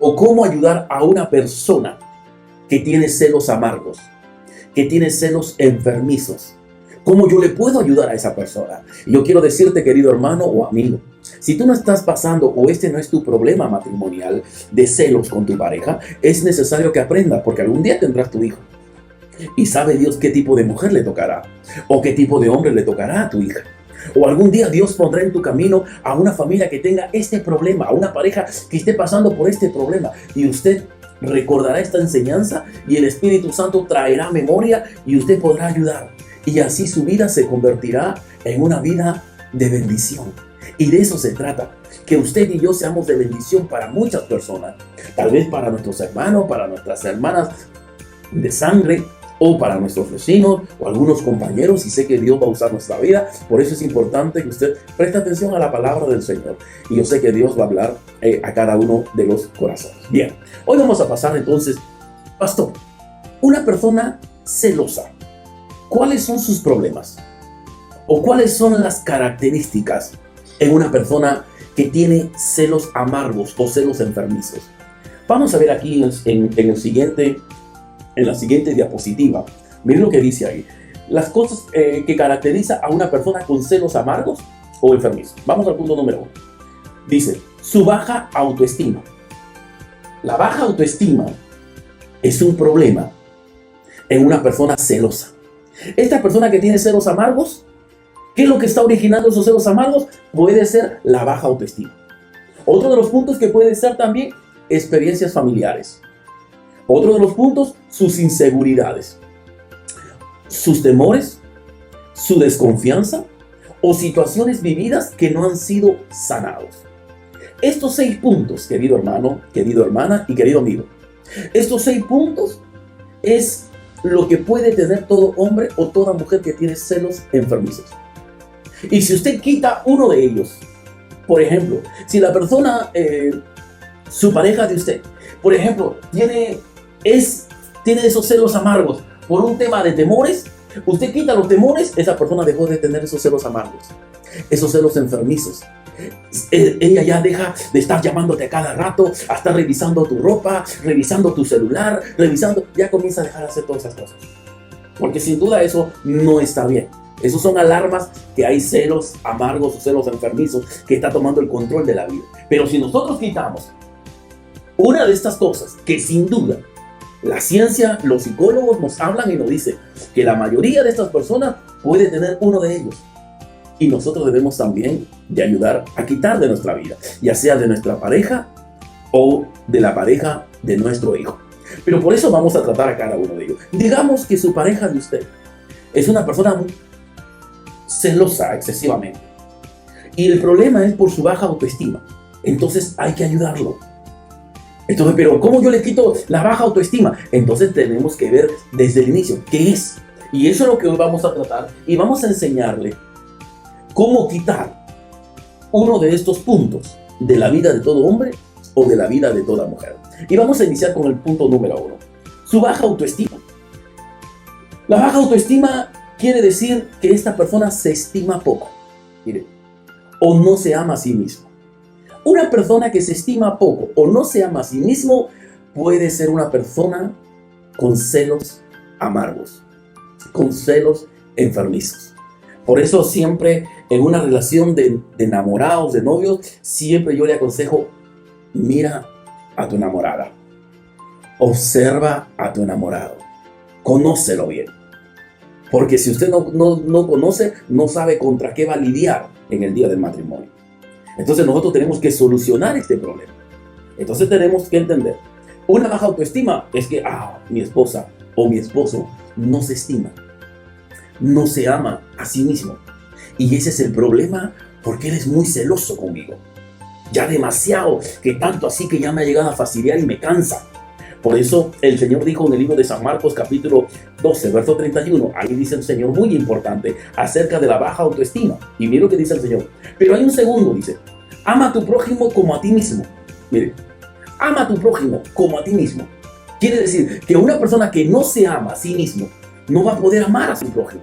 o cómo ayudar a una persona que tiene celos amargos, que tiene celos enfermizos. ¿Cómo yo le puedo ayudar a esa persona? Y yo quiero decirte, querido hermano o amigo, si tú no estás pasando o este no es tu problema matrimonial de celos con tu pareja, es necesario que aprendas, porque algún día tendrás tu hijo. Y sabe Dios qué tipo de mujer le tocará, o qué tipo de hombre le tocará a tu hija. O algún día Dios pondrá en tu camino a una familia que tenga este problema, a una pareja que esté pasando por este problema. Y usted recordará esta enseñanza y el Espíritu Santo traerá memoria y usted podrá ayudar. Y así su vida se convertirá en una vida de bendición. Y de eso se trata, que usted y yo seamos de bendición para muchas personas. Tal vez para nuestros hermanos, para nuestras hermanas de sangre, o para nuestros vecinos, o algunos compañeros, y sé que Dios va a usar nuestra vida. Por eso es importante que usted preste atención a la palabra del Señor. Y yo sé que Dios va a hablar a cada uno de los corazones. Bien, hoy vamos a pasar entonces, pastor, una persona celosa. ¿Cuáles son sus problemas? ¿O cuáles son las características en una persona que tiene celos amargos o celos enfermizos? Vamos a ver aquí en la siguiente diapositiva. Miren lo que dice ahí. Las cosas que caracteriza a una persona con celos amargos o enfermizos. Vamos al punto número 1. Dice, su baja autoestima. La baja autoestima es un problema en una persona celosa. Esta persona que tiene celos amargos, ¿qué es lo que está originando esos celos amargos? Puede ser la baja autoestima. Otro de los puntos que puede ser también experiencias familiares. Otro de los puntos, sus inseguridades, sus temores, su desconfianza o situaciones vividas que no han sido sanados. Estos 6 puntos, querido hermano, querida hermana y querido amigo, estos 6 puntos es lo que puede tener todo hombre o toda mujer que tiene celos enfermizos. Y si usted quita uno de ellos, por ejemplo, si la persona, su pareja de usted, por ejemplo, tiene esos celos amargos por un tema de temores, usted quita los temores, esa persona dejó de tener esos celos amargos, esos celos enfermizos. Ella ya deja de estar llamándote a cada rato, a estar revisando tu ropa, revisando tu celular, ya comienza a dejar de hacer todas esas cosas. Porque sin duda eso no está bien. Esos son alarmas que hay celos amargos o celos enfermizos que está tomando el control de la vida. Pero si nosotros quitamos una de estas cosas, que sin duda la ciencia, los psicólogos nos hablan y nos dicen que la mayoría de estas personas puede tener uno de ellos. Y nosotros debemos también de ayudar a quitar de nuestra vida, ya sea de nuestra pareja o de la pareja de nuestro hijo. Pero por eso vamos a tratar a cada uno de ellos. Digamos que su pareja de usted es una persona muy celosa excesivamente. Y el problema es por su baja autoestima. Entonces hay que ayudarlo. Entonces, pero ¿cómo yo le quito la baja autoestima? Entonces tenemos que ver desde el inicio qué es. Y eso es lo que hoy vamos a tratar. Y vamos a enseñarle cómo quitar uno de estos puntos de la vida de todo hombre o de la vida de toda mujer. Y vamos a iniciar con el punto número 1. Su baja autoestima. La baja autoestima quiere decir que esta persona se estima poco. Mire, o no se ama a sí mismo. Una persona que se estima poco o no se ama a sí mismo puede ser una persona con celos amargos, con celos enfermizos. Por eso siempre en una relación de enamorados, de novios, siempre yo le aconsejo, mira a tu enamorada, observa a tu enamorado, conócelo bien. Porque si usted no conoce, no sabe contra qué va a lidiar en el día del matrimonio. Entonces nosotros tenemos que solucionar este problema. Entonces tenemos que entender, una baja autoestima es que mi esposa o mi esposo no se estima, no se ama a sí mismo. Y ese es el problema, porque él es muy celoso conmigo. Ya demasiado, que tanto así que ya me ha llegado a fastidiar y me cansa. Por eso el Señor dijo en el libro de San Marcos capítulo 12, verso 31, ahí dice el Señor muy importante acerca de la baja autoestima. Y mira lo que dice el Señor. Pero hay un segundo, dice, ama a tu prójimo como a ti mismo. Mire, ama a tu prójimo como a ti mismo. Quiere decir que una persona que no se ama a sí mismo no va a poder amar a su prójimo.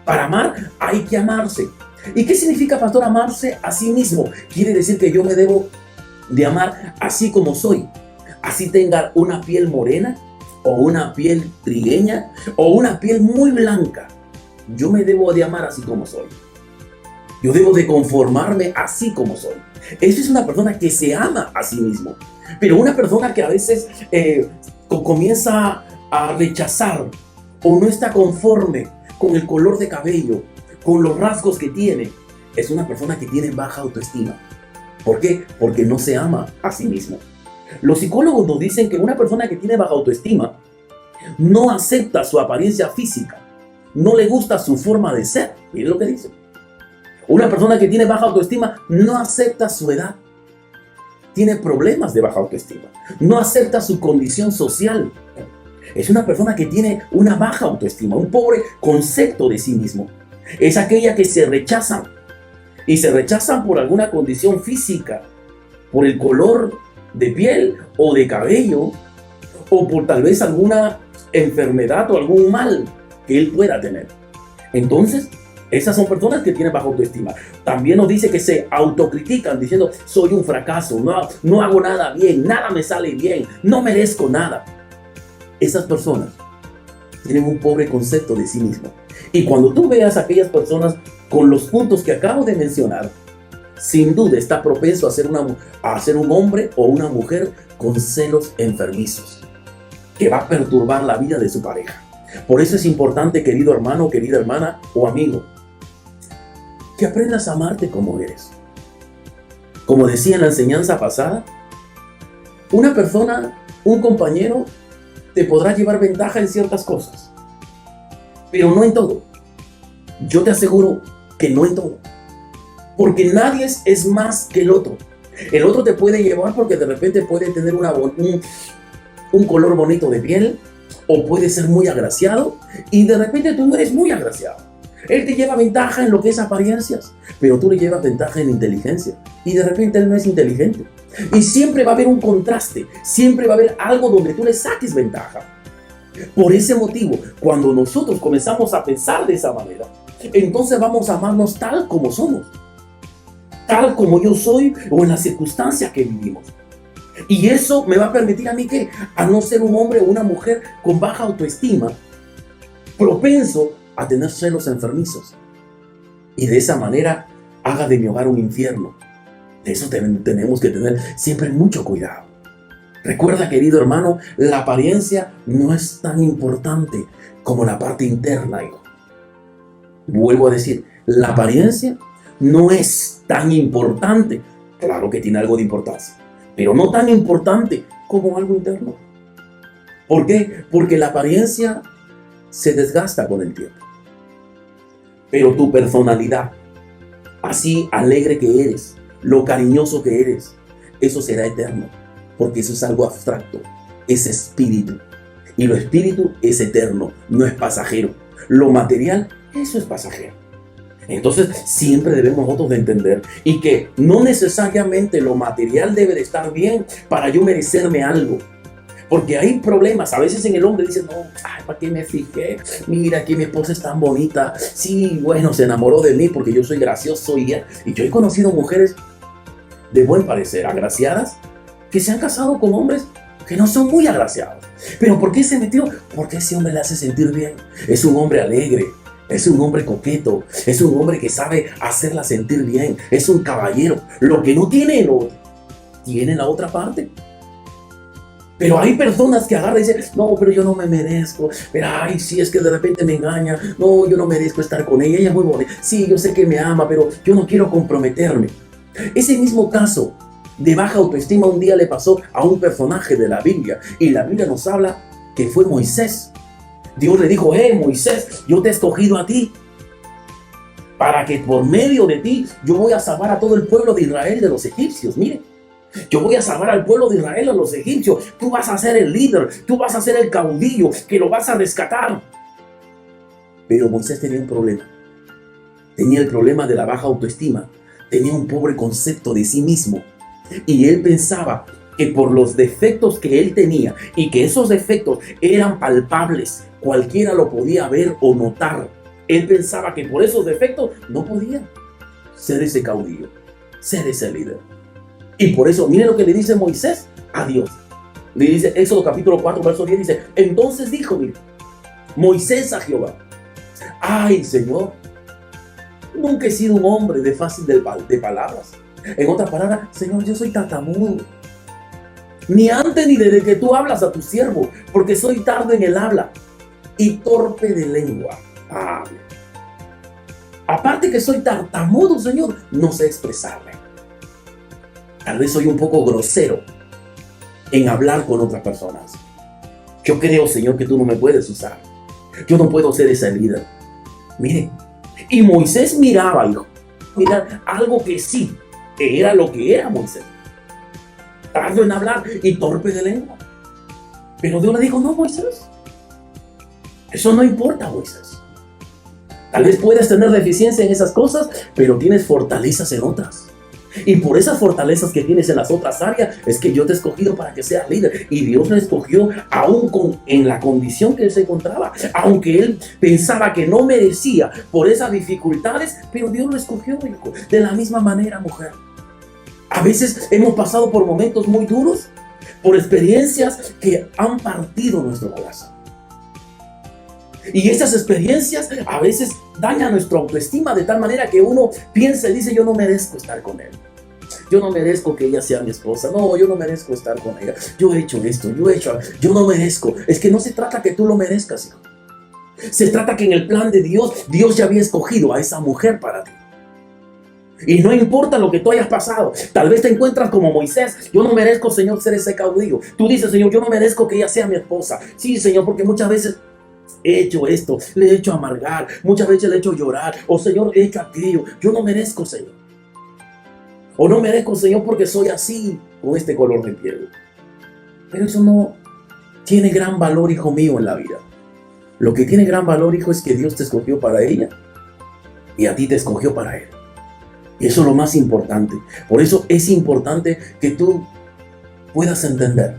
Para amar hay que amarse. ¿Y qué significa, pastor, amarse a sí mismo? Quiere decir que yo me debo de amar así como soy. Así tenga una piel morena, o una piel trigueña, o una piel muy blanca. Yo me debo de amar así como soy. Yo debo de conformarme así como soy. Eso es una persona que se ama a sí mismo. Pero una persona que a veces comienza a rechazar o no está conforme con el color de cabello, con los rasgos que tiene, es una persona que tiene baja autoestima. ¿Por qué? Porque no se ama a sí mismo. Los psicólogos nos dicen que una persona que tiene baja autoestima no acepta su apariencia física, no le gusta su forma de ser. Miren lo que dicen. Una persona que tiene baja autoestima no acepta su edad, tiene problemas de baja autoestima, no acepta su condición social. Es una persona que tiene una baja autoestima, un pobre concepto de sí mismo. Es aquella que se rechazan, y se rechazan por alguna condición física, por el color de piel o de cabello, o por tal vez alguna enfermedad o algún mal que él pueda tener. Entonces, esas son personas que tienen baja autoestima. También nos dice que se autocritican diciendo: soy un fracaso, no hago nada bien, nada me sale bien, no merezco nada. Esas personas tienen un pobre concepto de sí mismo. Y cuando tú veas a aquellas personas con los puntos que acabo de mencionar, sin duda está propenso a ser un hombre o una mujer con celos enfermizos, que va a perturbar la vida de su pareja. Por eso es importante, querido hermano, querida hermana o amigo, que aprendas a amarte como eres. Como decía en la enseñanza pasada, una persona, un compañero, te podrá llevar ventaja en ciertas cosas, pero no en todo. Yo te aseguro que no en todo, porque nadie es más que el otro. El otro te puede llevar porque de repente puede tener un color bonito de piel, o puede ser muy agraciado, y de repente tú no eres muy agraciado. Él te lleva ventaja en lo que es apariencias, pero tú le llevas ventaja en inteligencia, y de repente él no es inteligente. Y siempre va a haber un contraste, siempre va a haber algo donde tú le saques ventaja. Por ese motivo, cuando nosotros comenzamos a pensar de esa manera, entonces vamos a amarnos tal como somos, tal como yo soy, o en las circunstancias que vivimos. Y eso me va a permitir a mí que, a no ser un hombre o una mujer con baja autoestima, propenso a tener celos enfermizos, y de esa manera haga de mi hogar un infierno. De eso tenemos que tener siempre mucho cuidado. Recuerda, querido hermano, la apariencia no es tan importante como la parte interna, hijo. Vuelvo a decir, la apariencia no es tan importante. Claro que tiene algo de importancia, pero no tan importante como algo interno. ¿Por qué? Porque la apariencia se desgasta con el tiempo. Pero tu personalidad, así alegre que eres, lo cariñoso que eres, eso será eterno, porque eso es algo abstracto, es espíritu. Y lo espíritu es eterno, no es pasajero. Lo material, eso es pasajero. Entonces siempre debemos nosotros de entender, y que no necesariamente lo material debe de estar bien para yo merecerme algo. Porque hay problemas, a veces en el hombre dicen: no, ¿para qué me fijé? Mira que mi esposa es tan bonita. Sí, bueno, se enamoró de mí porque yo soy gracioso. Y yo he conocido mujeres de buen parecer, agraciadas, que se han casado con hombres que no son muy agraciados. ¿Pero por qué se metió? Porque ese hombre le hace sentir bien. Es un hombre alegre, es un hombre coqueto, es un hombre que sabe hacerla sentir bien, es un caballero. Lo que no tiene el otro, tiene la otra parte. Pero hay personas que agarran y dicen: no, pero yo no me merezco. Pero ay, sí, es que de repente me engaña. No, yo no merezco estar con ella. Ella es muy bonita. Sí, yo sé que me ama, pero yo no quiero comprometerme. Ese mismo caso de baja autoestima un día le pasó a un personaje de la Biblia. Y la Biblia nos habla que fue Moisés. Dios le dijo: Moisés, yo te he escogido a ti para que por medio de ti yo voy a salvar a todo el pueblo de Israel de los egipcios. Mire, yo voy a salvar al pueblo de Israel a los egipcios. Tú vas a ser el líder, tú vas a ser el caudillo que lo vas a rescatar. Pero Moisés tenía un problema. Tenía el problema de la baja autoestima. Tenía un pobre concepto de sí mismo. Y él pensaba que por los defectos que él tenía, y que esos defectos eran palpables, cualquiera lo podía ver o notar. Él pensaba que por esos defectos no podía ser ese caudillo, ser ese líder. Y por eso, miren lo que le dice Moisés a Dios. Le dice, Éxodo capítulo 4, verso 10, dice, entonces dijo, mire, Moisés a Jehová, ay, Señor, nunca he sido un hombre de fácil de palabras. En otras palabras, Señor, yo soy tartamudo. Ni antes ni desde que tú hablas a tu siervo, porque soy tardo en el habla y torpe de lengua. Amén. Aparte que soy tartamudo, Señor, no sé expresarme. Tal vez soy un poco grosero en hablar con otras personas. Yo creo, Señor, que tú no me puedes usar. Yo no puedo ser ese líder. Mire, y Moisés miraba, hijo, mira, algo que sí, que era lo que era Moisés. Tardo en hablar y torpe de lengua. Pero Dios le dijo, no, Moisés, eso no importa, Moisés. Tal vez puedes tener deficiencia en esas cosas, pero tienes fortalezas en otras. Y por esas fortalezas que tienes en las otras áreas, es que yo te he escogido para que seas líder. Y Dios le escogió aún en la condición que él se encontraba. Aunque él pensaba que no merecía por esas dificultades, pero Dios lo escogió, hijo. De la misma manera, mujer. A veces hemos pasado por momentos muy duros, por experiencias que han partido nuestro corazón. Y esas experiencias a veces dañan nuestra autoestima de tal manera que uno piensa y dice, yo no merezco estar con él. Yo no merezco que ella sea mi esposa. No, yo no merezco estar con ella. Yo he hecho esto, yo no merezco. Es que no se trata que tú lo merezcas, hijo. Se trata que en el plan de Dios, Dios ya había escogido a esa mujer para ti. Y no importa lo que tú hayas pasado. Tal vez te encuentras como Moisés. Yo no merezco, Señor, ser ese caudillo. Tú dices, Señor, yo no merezco que ella sea mi esposa. Sí, Señor, porque muchas veces he hecho esto, le he hecho amargar, muchas veces le he hecho llorar, o Señor, he hecho aquello. Yo no merezco, Señor. O no merezco, Señor, porque soy así, con este color de piel. Pero eso no tiene gran valor, hijo mío, en la vida. Lo que tiene gran valor, hijo, es que Dios te escogió para ella y a ti te escogió para él. Y eso es lo más importante. Por eso es importante que tú puedas entender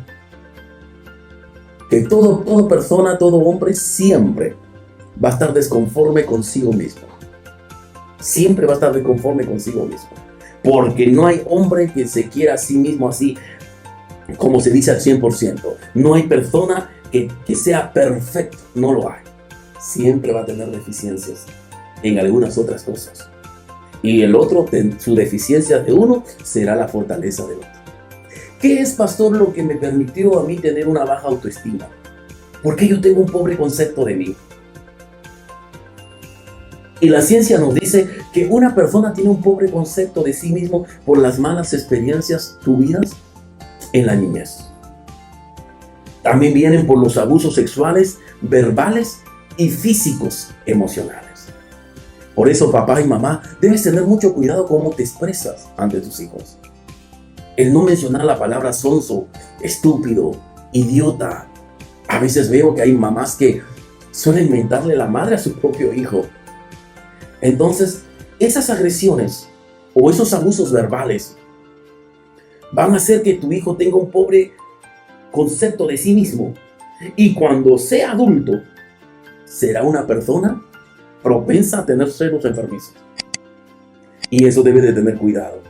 que toda persona, todo hombre siempre va a estar desconforme consigo mismo. Siempre va a estar desconforme consigo mismo. Porque no hay hombre que se quiera a sí mismo así, como se dice al 100%. No hay persona que sea perfecto. No lo hay. Siempre va a tener deficiencias en algunas otras cosas. Y el otro, su deficiencia de uno, será la fortaleza del otro. ¿Qué es, pastor, lo que me permitió a mí tener una baja autoestima? ¿Por qué yo tengo un pobre concepto de mí? Y la ciencia nos dice que una persona tiene un pobre concepto de sí mismo por las malas experiencias tuvidas en la niñez. También vienen por los abusos sexuales, verbales y físicos emocionales. Por eso, papá y mamá, debes tener mucho cuidado cómo te expresas ante tus hijos. El no mencionar la palabra sonso, estúpido, idiota. A veces veo que hay mamás que suelen mentarle la madre a su propio hijo. Entonces, esas agresiones o esos abusos verbales van a hacer que tu hijo tenga un pobre concepto de sí mismo. Y cuando sea adulto, será una persona propensa a tener celos enfermizos. Y eso debe de tener cuidado.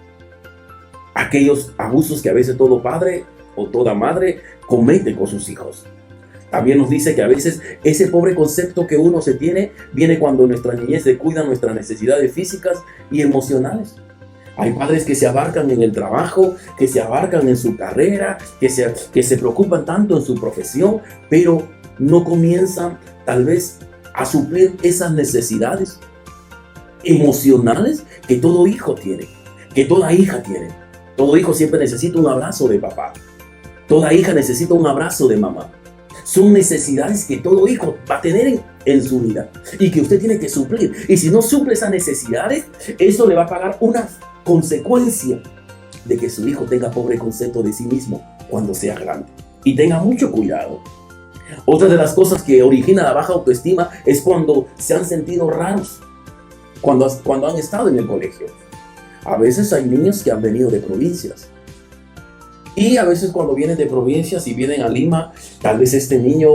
Aquellos abusos que a veces todo padre o toda madre comete con sus hijos. También nos dice que a veces ese pobre concepto que uno se tiene viene cuando en nuestra niñez se cuidan nuestras necesidades físicas y emocionales. Hay padres que se abarcan en el trabajo, que se abarcan en su carrera, que se preocupan tanto en su profesión, pero no comienzan tal vez a suplir esas necesidades emocionales que todo hijo tiene, que toda hija tiene. Todo hijo siempre necesita un abrazo de papá. Toda hija necesita un abrazo de mamá. Son necesidades que todo hijo va a tener en su vida y que usted tiene que suplir. Y si no suple esas necesidades, eso le va a pagar una consecuencia de que su hijo tenga pobre concepto de sí mismo cuando sea grande. Y tenga mucho cuidado. Otra de las cosas que origina la baja autoestima es cuando se han sentido raros, cuando han estado en el colegio. A veces hay niños que han venido de provincias. Y a veces cuando vienen de provincias y vienen a Lima, tal vez este niño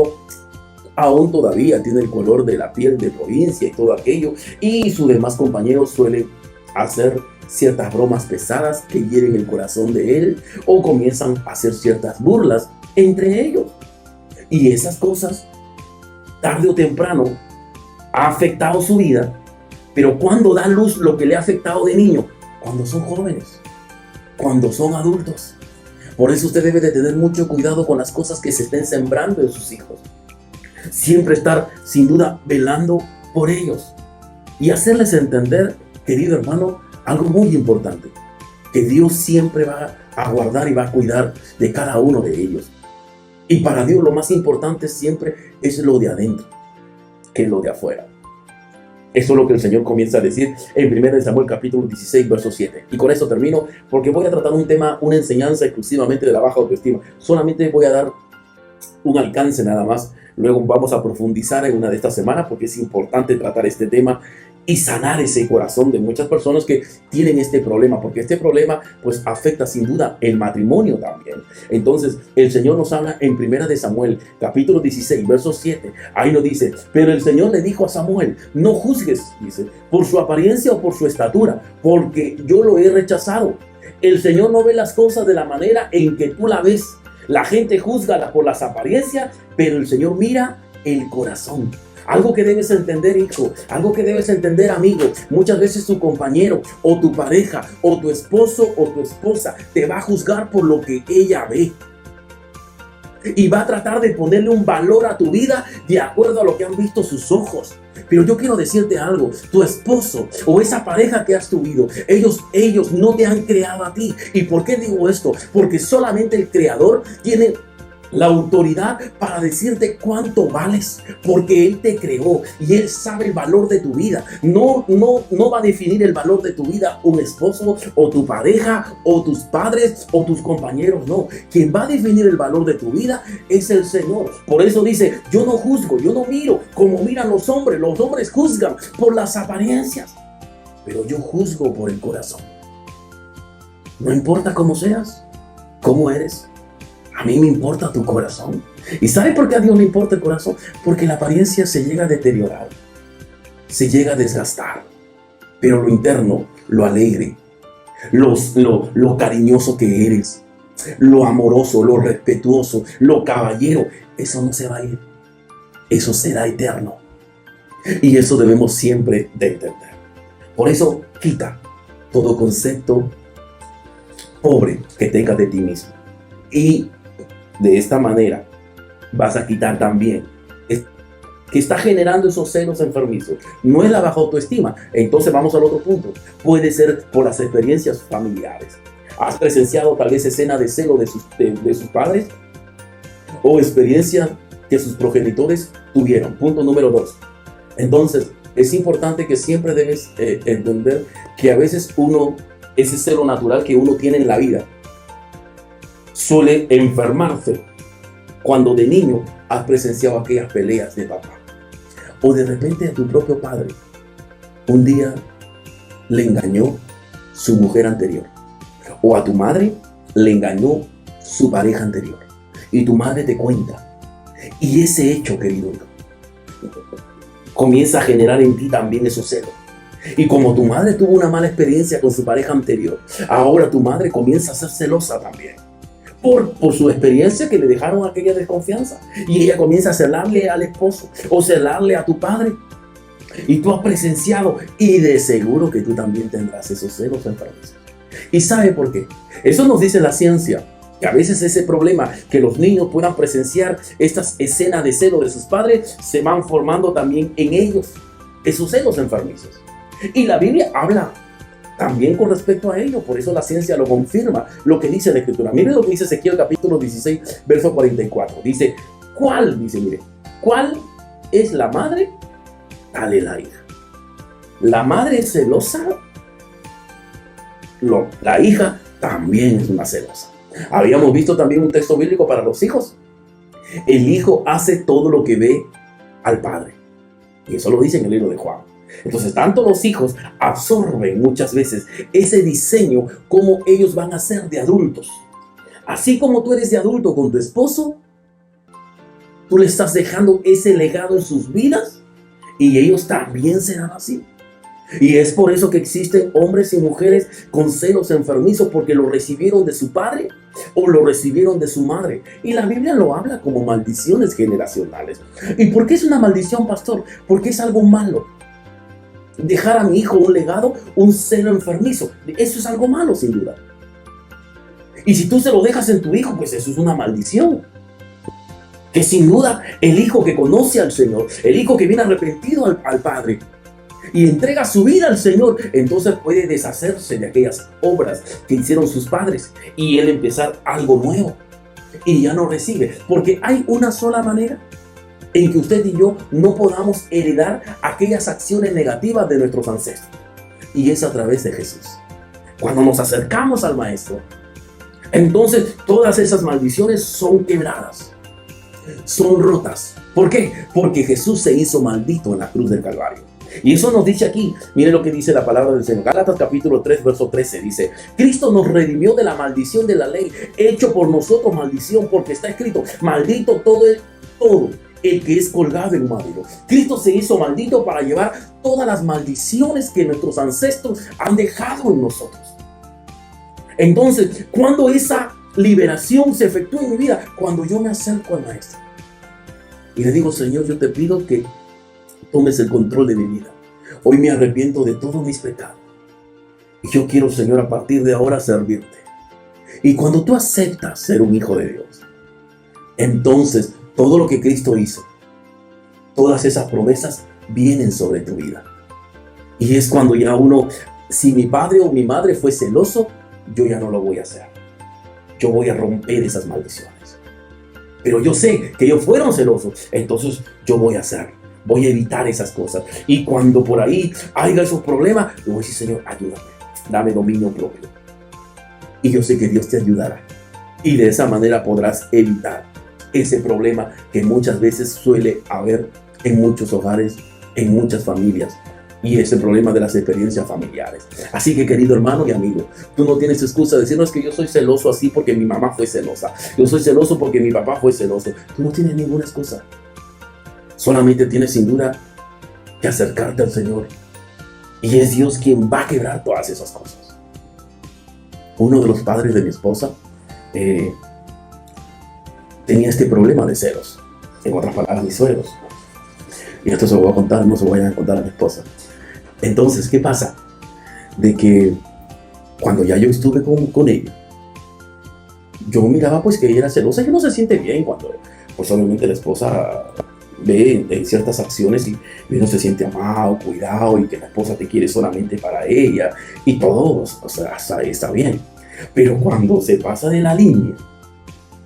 aún todavía tiene el color de la piel de provincia y todo aquello. Y sus demás compañeros suelen hacer ciertas bromas pesadas que hieren el corazón de él, o comienzan a hacer ciertas burlas entre ellos. Y esas cosas, tarde o temprano, ha afectado su vida. Pero ¿cuándo da luz lo que le ha afectado de niño? Cuando son jóvenes, cuando son adultos. Por eso usted debe de tener mucho cuidado con las cosas que se estén sembrando en sus hijos. Siempre estar, sin duda, velando por ellos. Y hacerles entender, querido hermano, algo muy importante. Que Dios siempre va a guardar y va a cuidar de cada uno de ellos. Y para Dios lo más importante siempre es lo de adentro, que lo de afuera. Eso es lo que el Señor comienza a decir en 1 Samuel capítulo 16, verso 7. Y con eso termino, porque voy a tratar un tema, una enseñanza exclusivamente de la baja autoestima. Solamente voy a dar un alcance nada más. Luego vamos a profundizar en una de estas semanas, porque es importante tratar este tema y sanar ese corazón de muchas personas que tienen este problema, porque este problema pues afecta sin duda el matrimonio también. Entonces el Señor nos habla en 1 Samuel capítulo 16 verso 7. Ahí nos dice: pero el Señor le dijo a Samuel, no juzgues, dice, por su apariencia o por su estatura, porque yo lo he rechazado. El Señor no ve las cosas de la manera en que tú la ves. La gente juzga por las apariencias, pero el Señor mira el corazón. Algo que debes entender, hijo, algo que debes entender, amigo. Muchas veces tu compañero o tu pareja o tu esposo o tu esposa te va a juzgar por lo que ella ve. Y va a tratar de ponerle un valor a tu vida de acuerdo a lo que han visto sus ojos. Pero yo quiero decirte algo, tu esposo o esa pareja que has tenido, ellos no te han creado a ti. ¿Y por qué digo esto? Porque solamente el Creador tiene la autoridad para decirte cuánto vales, porque Él te creó y Él sabe el valor de tu vida. No va a definir el valor de tu vida un esposo o tu pareja o tus padres o tus compañeros, no. Quien va a definir el valor de tu vida es el Señor. Por eso dice: yo no juzgo, yo no miro como miran los hombres. Los hombres juzgan por las apariencias, pero yo juzgo por el corazón. No importa cómo seas, cómo eres. A mí me importa tu corazón. ¿Y sabe por qué a Dios le importa el corazón? Porque la apariencia se llega a deteriorar, se llega a desgastar, pero lo interno, lo alegre, lo cariñoso que eres, lo amoroso, lo respetuoso, lo caballero, eso no se va a ir. Eso será eterno. Y eso debemos siempre de entender. Por eso quita todo concepto pobre que tengas de ti mismo. Y de esta manera vas a quitar también que está generando esos celos enfermizos. No es la baja autoestima. Entonces vamos al otro punto. Puede ser por las experiencias familiares. ¿Has presenciado tal vez escena de celo de sus padres? O experiencia que sus progenitores tuvieron. Punto número 2. Entonces es importante que siempre debes entender que a veces ese celo natural que uno tiene en la vida, suele enfermarse cuando de niño has presenciado aquellas peleas de papá. O de repente a tu propio padre un día le engañó su mujer anterior. O a tu madre le engañó su pareja anterior. Y tu madre te cuenta. Y ese hecho, querido, comienza a generar en ti también esos celos. Y como tu madre tuvo una mala experiencia con su pareja anterior, ahora tu madre comienza a ser celosa también. Por su experiencia que le dejaron aquella desconfianza. Y ella comienza a celarle al esposo o celarle a tu padre. Y tú has presenciado, y de seguro que tú también tendrás esos celos enfermizos. ¿Y sabe por qué? Eso nos dice la ciencia, que a veces ese problema que los niños puedan presenciar estas escenas de celo de sus padres se van formando también en ellos, esos celos enfermizos. Y la Biblia habla también con respecto a ello, por eso la ciencia lo confirma, lo que dice la Escritura. Miren lo que dice Ezequiel capítulo 16, verso 44. Dice, ¿cuál es la madre? Tal es la hija. La madre es celosa, la hija también es una celosa. Habíamos visto también un texto bíblico para los hijos. El hijo hace todo lo que ve al padre. Y eso lo dice en el libro de Juan. Entonces, tanto los hijos absorben muchas veces ese diseño como ellos van a ser de adultos. Así como tú eres de adulto con tu esposo, tú le estás dejando ese legado en sus vidas y ellos también serán así. Y es por eso que existen hombres y mujeres con celos enfermizos, porque lo recibieron de su padre o lo recibieron de su madre. Y la Biblia lo habla como maldiciones generacionales. ¿Y por qué es una maldición, pastor? Porque es algo malo. Dejar a mi hijo un legado, un celo enfermizo, eso es algo malo, sin duda. Y si tú se lo dejas en tu hijo, pues eso es una maldición. Que sin duda el hijo que conoce al Señor, el hijo que viene arrepentido al Padre y entrega su vida al Señor, entonces puede deshacerse de aquellas obras que hicieron sus padres y él empezar algo nuevo. Y ya no recibe, porque hay una sola manera en que usted y yo no podamos heredar aquellas acciones negativas de nuestros ancestros, y es a través de Jesús. Cuando nos acercamos al Maestro, entonces todas esas maldiciones son quebradas, son rotas. ¿Por qué? Porque Jesús se hizo maldito en la cruz del Calvario. Y eso nos dice aquí, mire lo que dice la palabra del Señor. Gálatas capítulo 3, verso 13 dice: Cristo nos redimió de la maldición de la ley, hecho por nosotros maldición, porque está escrito: maldito todo el que es colgado en un madero. Cristo se hizo maldito para llevar todas las maldiciones que nuestros ancestros han dejado en nosotros. Entonces, cuando esa liberación se efectúa en mi vida, cuando yo me acerco al Maestro y le digo: Señor, yo te pido que tomes el control de mi vida. Hoy me arrepiento de todos mis pecados y yo quiero, Señor, a partir de ahora servirte. Y cuando tú aceptas ser un hijo de Dios, entonces todo lo que Cristo hizo, todas esas promesas vienen sobre tu vida. Y es cuando ya uno, si mi padre o mi madre fue celoso, yo ya no lo voy a hacer. Yo voy a romper esas maldiciones. Pero yo sé que ellos fueron celosos, entonces yo voy a hacerlo. Voy a evitar esas cosas. Y cuando por ahí haya esos problemas, yo voy a decir: Señor, ayúdame, dame dominio propio. Y yo sé que Dios te ayudará. Y de esa manera podrás evitar ese problema que muchas veces suele haber en muchos hogares, en muchas familias. Y ese problema de las experiencias familiares. Así que, querido hermano y amigo, tú no tienes excusa de decir: no, es que yo soy celoso así porque mi mamá fue celosa. Yo soy celoso porque mi papá fue celoso. Tú no tienes ninguna excusa. Solamente tienes sin duda que acercarte al Señor. Y es Dios quien va a quebrar todas esas cosas. Uno de los padres de mi esposa tenía este problema de celos. En otras palabras, mis suegros. Y esto se lo voy a contar, no se lo voy a contar a mi esposa. Entonces, ¿qué pasa? De que cuando ya yo estuve con ella, yo miraba pues que ella era celosa, que no se siente bien cuando, pues obviamente la esposa ve en ciertas acciones y uno se siente amado, cuidado, y que la esposa te quiere solamente para ella y todo, o sea, hasta ahí está bien. Pero cuando se pasa de la línea,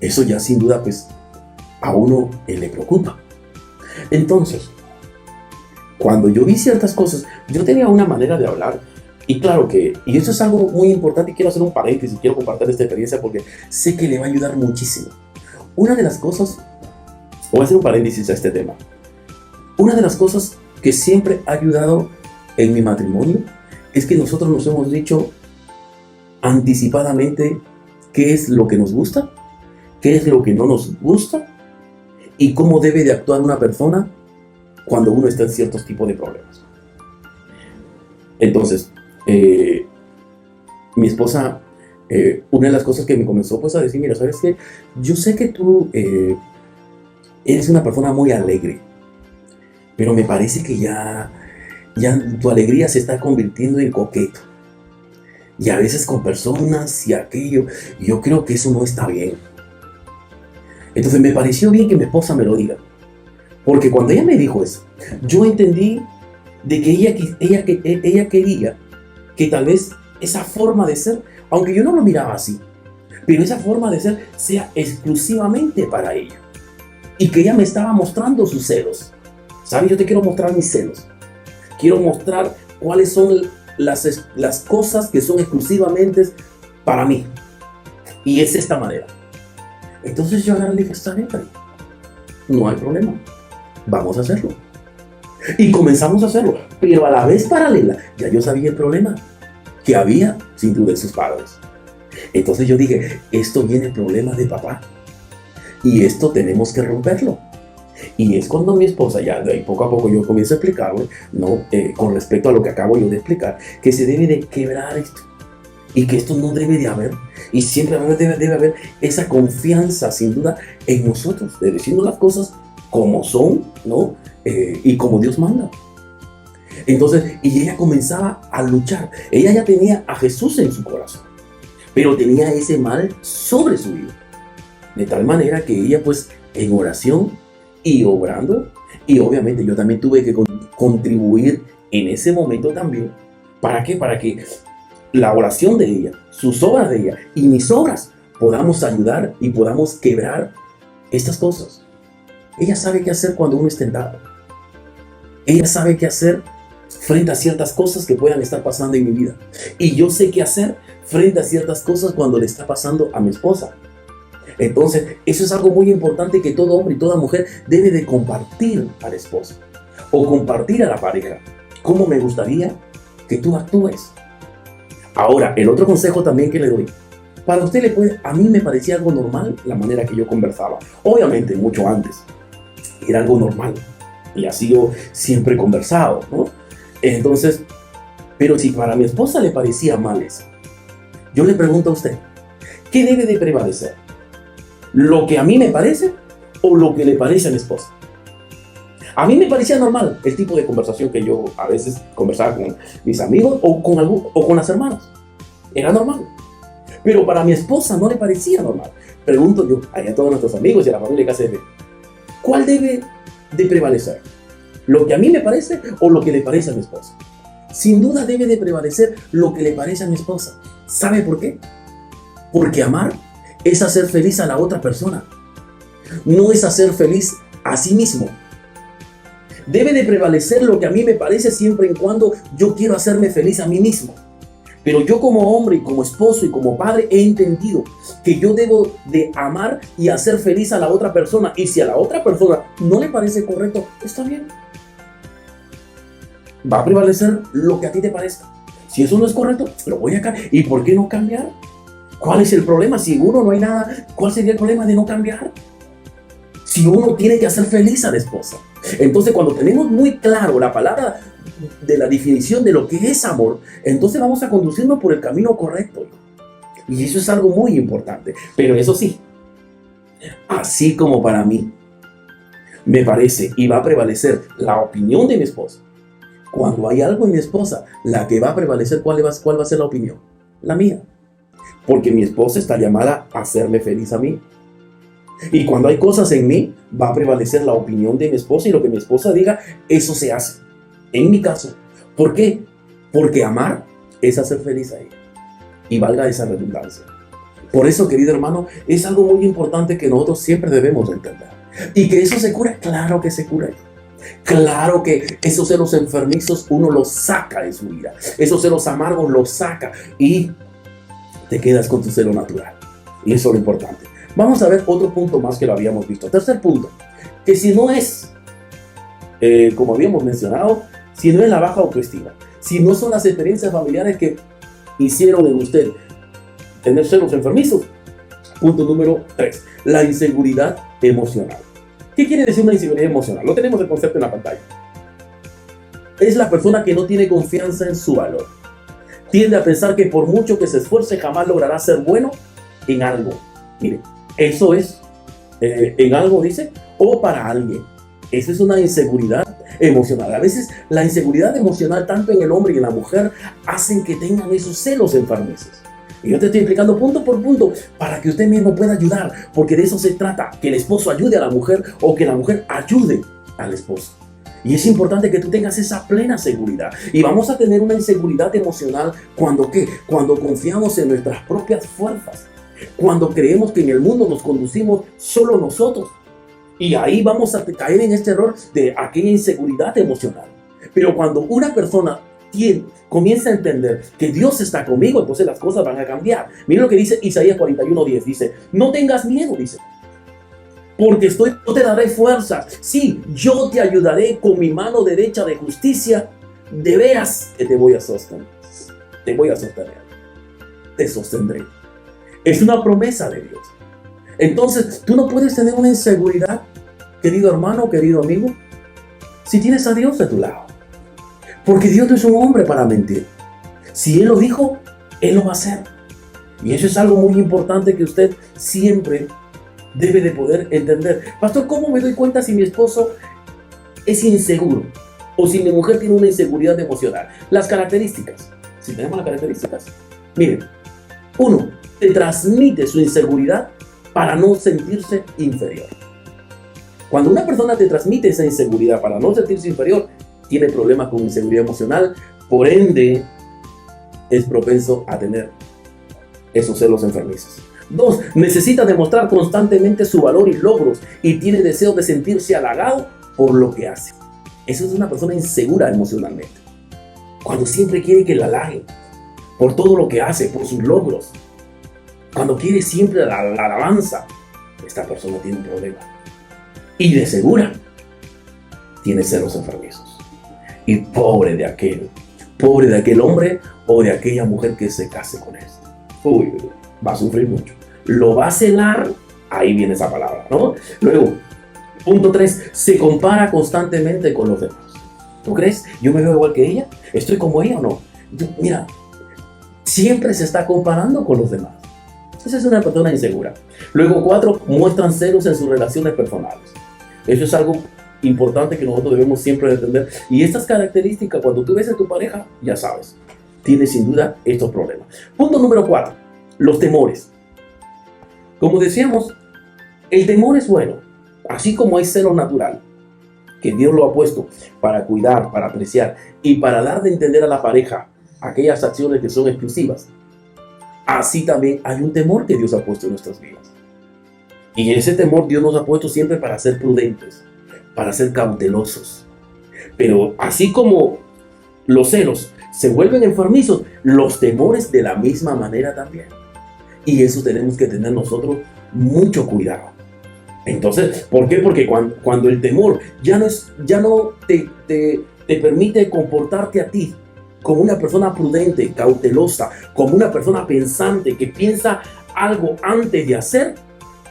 eso ya sin duda pues a uno le preocupa. Entonces, cuando yo vi ciertas cosas, yo tenía una manera de hablar, y claro que, y eso es algo muy importante, y quiero hacer un paréntesis, quiero compartir esta experiencia porque sé que le va a ayudar muchísimo. Una de las cosas, voy a hacer un paréntesis a este tema, una de las cosas que siempre ha ayudado en mi matrimonio es que nosotros nos hemos dicho anticipadamente qué es lo que nos gusta, qué es lo que no nos gusta, y cómo debe de actuar una persona cuando uno está en ciertos tipos de problemas. Entonces, mi esposa, una de las cosas que me comenzó pues a decir: mira, ¿sabes qué? Yo sé que tú eres una persona muy alegre, pero me parece que ya tu alegría se está convirtiendo en coqueto. Y a veces con personas y aquello, y yo creo que eso no está bien. Entonces me pareció bien que mi esposa me lo diga. Porque cuando ella me dijo eso, yo entendí de que ella quería que tal vez esa forma de ser, aunque yo no lo miraba así, pero esa forma de ser sea exclusivamente para ella. Y que ella me estaba mostrando sus celos. ¿Sabes? Yo te quiero mostrar mis celos. Quiero mostrar cuáles son las cosas que son exclusivamente para mí. Y es de esta manera. Entonces yo ahora le dije: está bien, no hay problema. Vamos a hacerlo. Y comenzamos a hacerlo. Pero a la vez paralela, ya yo sabía el problema que había sin duda en sus padres. Entonces yo dije: esto viene el problema de papá. Y esto tenemos que romperlo. Y es cuando mi esposa, ya de ahí poco a poco yo comienzo a explicarle, ¿no? Con respecto a lo que acabo yo de explicar, que se debe de quebrar esto. Y que esto no debe de haber. Y siempre debe haber esa confianza, sin duda, en nosotros, de decirnos las cosas como son, ¿no? Y como Dios manda. Entonces, y ella comenzaba a luchar. Ella ya tenía a Jesús en su corazón, pero tenía ese mal sobre su vida. De tal manera que ella, pues, en oración y obrando, y obviamente yo también tuve que contribuir en ese momento también. ¿Para qué? Para que la oración de ella, sus obras de ella y mis obras podamos ayudar y podamos quebrar estas cosas. Ella sabe qué hacer cuando uno es tentado. Ella sabe qué hacer frente a ciertas cosas que puedan estar pasando en mi vida. Y yo sé qué hacer frente a ciertas cosas cuando le está pasando a mi esposa. Entonces, eso es algo muy importante que todo hombre y toda mujer debe de compartir a la esposa o compartir a la pareja. ¿Cómo me gustaría que tú actúes? Ahora, el otro consejo también que le doy. Para usted a mí me parecía algo normal la manera que yo conversaba. Obviamente, mucho antes. Era algo normal. Y así yo siempre he conversado, ¿no? Entonces, pero si para mi esposa le parecía mal eso, yo le pregunto a usted, ¿qué debe de prevalecer? ¿Lo que a mí me parece o lo que le parece a mi esposa? A mí me parecía normal el tipo de conversación que yo a veces conversaba con mis amigos o con las hermanas. Era normal. Pero para mi esposa no le parecía normal. Pregunto yo a todos nuestros amigos y a la familia que hace de ¿cuál debe de prevalecer? ¿Lo que a mí me parece o lo que le parece a mi esposa? Sin duda debe de prevalecer lo que le parece a mi esposa. ¿Sabe por qué? Porque amar es hacer feliz a la otra persona. No es hacer feliz a sí mismo. Debe de prevalecer lo que a mí me parece siempre y cuando yo quiero hacerme feliz a mí mismo. Pero yo como hombre y como esposo y como padre he entendido que yo debo de amar y hacer feliz a la otra persona. Y si a la otra persona no le parece correcto, está bien. Va a prevalecer lo que a ti te parezca. Si eso no es correcto, lo voy a cambiar. ¿Y por qué no cambiar? ¿Cuál es el problema? Si uno no hay nada, ¿cuál sería el problema de no cambiar? Si uno tiene que hacer feliz a la esposa. Entonces, cuando tenemos muy claro la palabra de la definición de lo que es amor, entonces vamos a conducirnos por el camino correcto. Y eso es algo muy importante. Pero eso sí, así como para mí me parece y va a prevalecer la opinión de mi esposa, cuando hay algo en mi esposa, la que va a prevalecer, ¿cuál va a ser la opinión? La mía. Porque mi esposa está llamada a hacerme feliz a mí. Y cuando hay cosas en mí, va a prevalecer la opinión de mi esposa y lo que mi esposa diga, eso se hace. En mi caso. ¿Por qué? Porque amar es hacer feliz a ella. Y valga esa redundancia. Por eso, querido hermano, es algo muy importante que nosotros siempre debemos entender. Y que eso se cura, claro que se cura. Claro que esos celos enfermizos uno los saca de su vida. Esos celos amargos los saca y te quedas con tu celo natural. Y eso es lo importante. Vamos a ver otro punto más que lo habíamos visto. Tercer punto, que si no es, como habíamos mencionado, si no es la baja autoestima, si no son las experiencias familiares que hicieron en usted tener celos enfermizos. Punto número 3, la inseguridad emocional. ¿Qué quiere decir una inseguridad emocional? Lo tenemos el concepto en la pantalla. Es la persona que no tiene confianza en su valor. Tiende a pensar que por mucho que se esfuerce jamás logrará ser bueno en algo. Mire, eso es en algo, dice, o para alguien. Esa es una inseguridad emocional. A veces la inseguridad emocional, tanto en el hombre y en la mujer, hacen que tengan esos celos enfermizos. Y yo te estoy explicando punto por punto para que usted mismo pueda ayudar, porque de eso se trata, que el esposo ayude a la mujer o que la mujer ayude al esposo. Y es importante que tú tengas esa plena seguridad. Y vamos a tener una inseguridad emocional cuando ¿qué? Cuando confiamos en nuestras propias fuerzas. Cuando creemos que en el mundo nos conducimos solo nosotros. Y ahí vamos a caer en este error de aquella inseguridad emocional. Pero cuando una persona comienza a entender que Dios está conmigo, entonces las cosas van a cambiar. Mira lo que dice Isaías 41:10. Dice, no tengas miedo, dice, porque yo te daré fuerza. Sí, yo te ayudaré con mi mano derecha de justicia. De veras que te voy a sostener. Te voy a sostener. Te sostendré. Es una promesa de Dios. Entonces, tú no puedes tener una inseguridad querido hermano, querido amigo, si tienes a Dios de tu lado. Porque Dios no es un hombre para mentir. Si Él lo dijo, Él lo va a hacer. Y eso es algo muy importante que usted siempre debe de poder entender. Pastor, ¿cómo me doy cuenta si mi esposo es inseguro? O si mi mujer tiene una inseguridad emocional. Las características. Si tenemos las características. Miren, uno, te transmite su inseguridad para no sentirse inferior. Cuando una persona te transmite esa inseguridad para no sentirse inferior, tiene problemas con inseguridad emocional, por ende, es propenso a tener esos celos enfermizos. Dos, necesita demostrar constantemente su valor y logros y tiene deseo de sentirse halagado por lo que hace. Eso es una persona insegura emocionalmente. Cuando siempre quiere que la halaguen por todo lo que hace, por sus logros. Cuando quiere siempre la alabanza, esta persona tiene un problema. Y de segura, tiene celos enfermizos. Y pobre de aquel hombre o de aquella mujer que se case con él. Uy, va a sufrir mucho. Lo va a celar, ahí viene esa palabra, ¿no? Luego, punto 3, se compara constantemente con los demás. ¿Tú crees? ¿Yo me veo igual que ella? ¿Estoy como ella o no? Mira, siempre se está comparando con los demás. Esa es una persona insegura. Luego, 4, muestran celos en sus relaciones personales. Eso es algo importante que nosotros debemos siempre entender. Y estas características, cuando tú ves a tu pareja, ya sabes, tiene sin duda estos problemas. Punto número 4, los temores. Como decíamos, el temor es bueno, así como hay celo natural, que Dios lo ha puesto para cuidar, para apreciar y para dar de entender a la pareja aquellas acciones que son exclusivas. Así también hay un temor que Dios ha puesto en nuestras vidas. Y ese temor Dios nos ha puesto siempre para ser prudentes, para ser cautelosos. Pero así como los celos se vuelven enfermizos, los temores de la misma manera también. Y eso tenemos que tener nosotros mucho cuidado. Entonces, ¿por qué? Porque cuando el temor ya no te permite comportarte a ti como una persona prudente, cautelosa, como una persona pensante que piensa algo antes de hacer,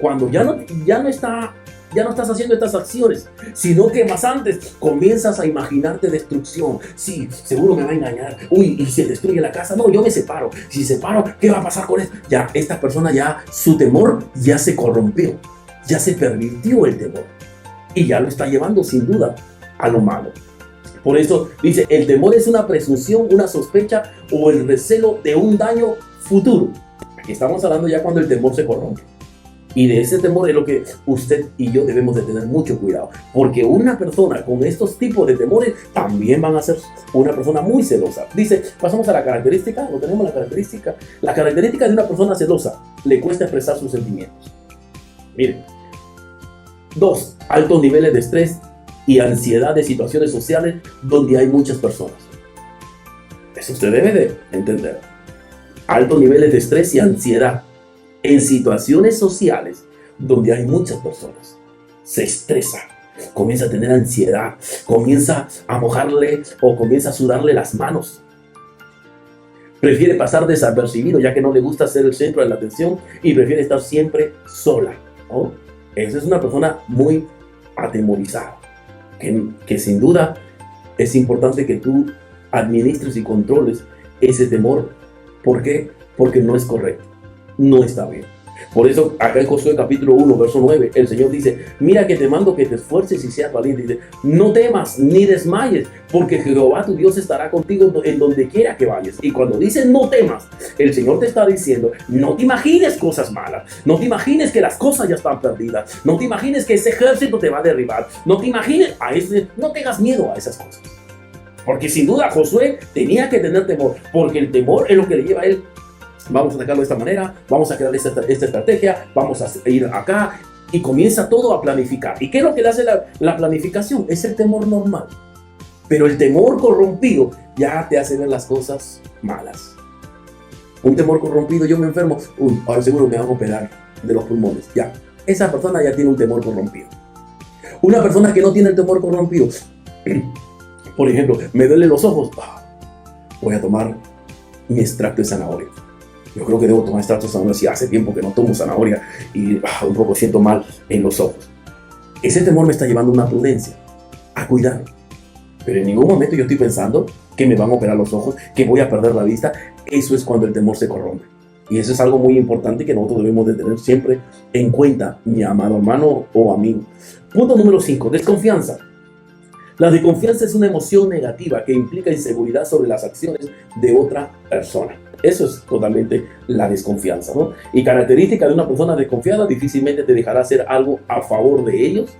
cuando ya no estás haciendo estas acciones, sino que más antes comienzas a imaginarte destrucción. Sí, seguro me va a engañar. Uy, y se destruye la casa. No, yo me separo. Si separo, ¿qué va a pasar con esto? Ya, esta persona su temor ya se corrompió. Ya se pervirtió el temor. Y ya lo está llevando sin duda a lo malo. Por eso dice, el temor es una presunción, una sospecha o el recelo de un daño futuro. Aquí estamos hablando ya cuando el temor se corrompe. Y de ese temor es lo que usted y yo debemos de tener mucho cuidado. Porque una persona con estos tipos de temores también van a ser una persona muy celosa. Dice, pasamos a la característica, ¿lo tenemos la característica? La característica de una persona celosa, le cuesta expresar sus sentimientos. Miren. 2, altos niveles de estrés y ansiedad de situaciones sociales donde hay muchas personas. Eso usted debe de entender. Altos niveles de estrés y ansiedad en situaciones sociales donde hay muchas personas. Se estresa, comienza a tener ansiedad, comienza a mojarle o comienza a sudarle las manos. Prefiere pasar desapercibido ya que no le gusta ser el centro de la atención y prefiere estar siempre sola, ¿no? Esa es una persona muy atemorizada, que sin duda es importante que tú administres y controles ese temor. ¿Por qué? Porque no es correcto, no está bien. Por eso acá en Josué capítulo 1, verso 9, el Señor dice, mira que te mando que te esfuerces y seas valiente. Dice, no temas ni desmayes, porque Jehová tu Dios estará contigo en donde quiera que vayas. Y cuando dice no temas, el Señor te está diciendo, no te imagines cosas malas, no te imagines que las cosas ya están perdidas, no te imagines que ese ejército te va a derribar, no te imagines, no tengas miedo a esas cosas. Porque sin duda Josué tenía que tener temor, porque el temor es lo que le lleva a él. Vamos a atacarlo de esta manera, vamos a crear esta estrategia, vamos a ir acá y comienza todo a planificar. ¿Y qué es lo que le hace la planificación? Es el temor normal. Pero el temor corrompido ya te hace ver las cosas malas. Un temor corrompido, yo me enfermo, ahora seguro me van a operar de los pulmones. Ya, esa persona ya tiene un temor corrompido. Una persona que no tiene el temor corrompido, por ejemplo, me duelen los ojos, voy a tomar mi extracto de zanahoria. Yo creo que debo tomar extracto de zanahoria, si hace tiempo que no tomo zanahoria y un poco siento mal en los ojos. Ese temor me está llevando a una prudencia, a cuidar. Pero en ningún momento yo estoy pensando que me van a operar los ojos, que voy a perder la vista. Eso es cuando el temor se corrompe. Y eso es algo muy importante que nosotros debemos de tener siempre en cuenta, mi amado hermano o amigo. Punto número 5, desconfianza. La desconfianza es una emoción negativa que implica inseguridad sobre las acciones de otra persona. Eso es totalmente la desconfianza, ¿no? Y característica de una persona desconfiada: difícilmente te dejará hacer algo a favor de ellos,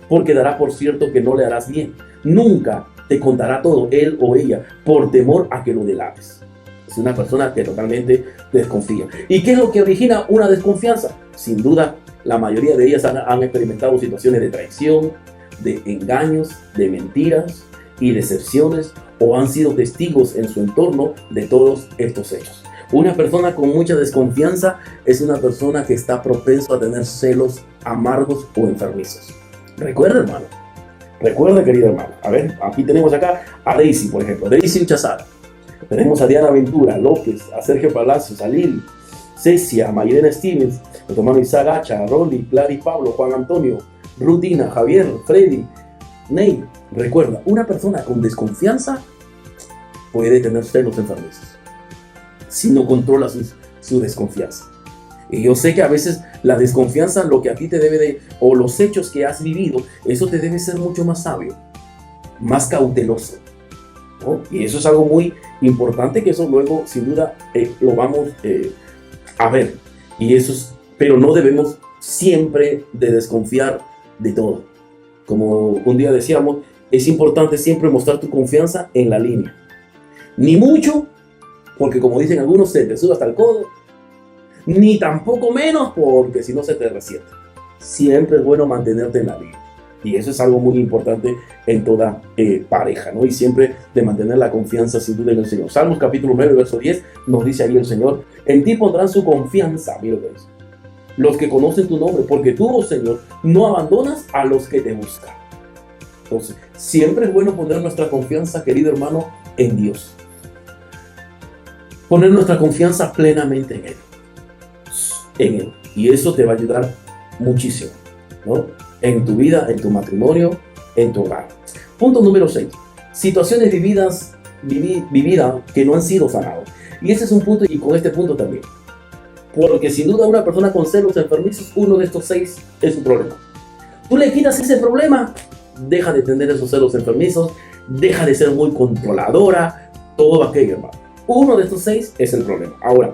porque dará por cierto que no le harás bien. Nunca te contará todo él o ella por temor a que lo delates. Es una persona que totalmente desconfía. ¿Y qué es lo que origina una desconfianza? Sin duda, la mayoría de ellas han experimentado situaciones de traición, de engaños, de mentiras y decepciones, o han sido testigos en su entorno de todos estos hechos. Una persona con mucha desconfianza es una persona que está propenso a tener celos amargos o enfermizos. Recuerda, hermano. Recuerda, querido hermano. A ver, aquí tenemos acá a Daisy, por ejemplo. Daisy Uchazada. Tenemos a Diana Ventura, López, a Sergio Palacios, a Lili, Cecia, a Mayrena Stevens, a nuestro hermano Isaac Gacha, a Rolly, Clary Pablo, Juan Antonio, Rutina, Javier, Freddy, Ney. Recuerda, una persona con desconfianza puede tener celos enfermizos si no controla su desconfianza. Y yo sé que a veces la desconfianza, lo que a ti te debe de, o los hechos que has vivido, eso te debe ser mucho más sabio, más cauteloso, ¿no? Y eso es algo muy importante, que eso luego sin duda lo vamos a ver. Y eso es, pero no debemos siempre de desconfiar de todo. Como un día decíamos, es importante siempre mostrar tu confianza en la línea. Ni mucho, porque como dicen algunos, se te sube hasta el codo, ni tampoco menos, porque si no se te resiente. Siempre es bueno mantenerte en la línea. Y eso es algo muy importante en toda pareja, ¿no? Y siempre de mantener la confianza sin duda en el Señor. Salmos capítulo 9, verso 10, nos dice ahí el Señor: en ti pondrán su confianza, mira lo que dice, los que conocen tu nombre, porque tú, oh Señor, no abandonas a los que te buscan. Entonces, siempre es bueno poner nuestra confianza, querido hermano, en Dios. Poner nuestra confianza plenamente en Él. En Él. Y eso te va a ayudar muchísimo, ¿no? En tu vida, en tu matrimonio, en tu hogar. Punto número 6. Situaciones vividas que no han sido sanadas. Y ese es un punto, y con este punto también. Porque sin duda una persona con celos enfermizos, uno de estos 6 es un problema. Tú le quitas ese problema, deja de tener esos celos enfermizos, deja de ser muy controladora, todo aquello, hermano. Uno de estos 6 es el problema. Ahora,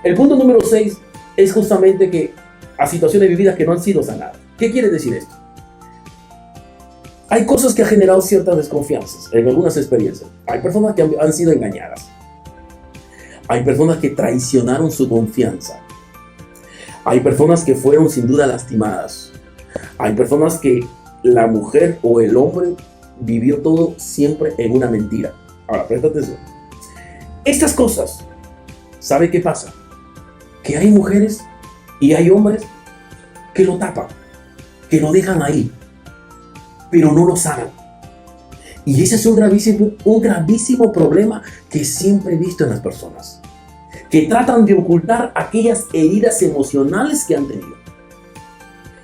el punto número 6 es justamente que a situaciones vividas que no han sido sanadas. ¿Qué quiere decir esto? Hay cosas que han generado ciertas desconfianzas en algunas experiencias. Hay personas que han sido engañadas. Hay personas que traicionaron su confianza. Hay personas que fueron sin duda lastimadas. Hay personas que la mujer o el hombre vivió todo siempre en una mentira. Ahora, presta atención. Estas cosas, ¿sabe qué pasa? Que hay mujeres y hay hombres que lo tapan, que lo dejan ahí, pero no lo sanan. Y ese es un gravísimo problema que siempre he visto en las personas, que tratan de ocultar aquellas heridas emocionales que han tenido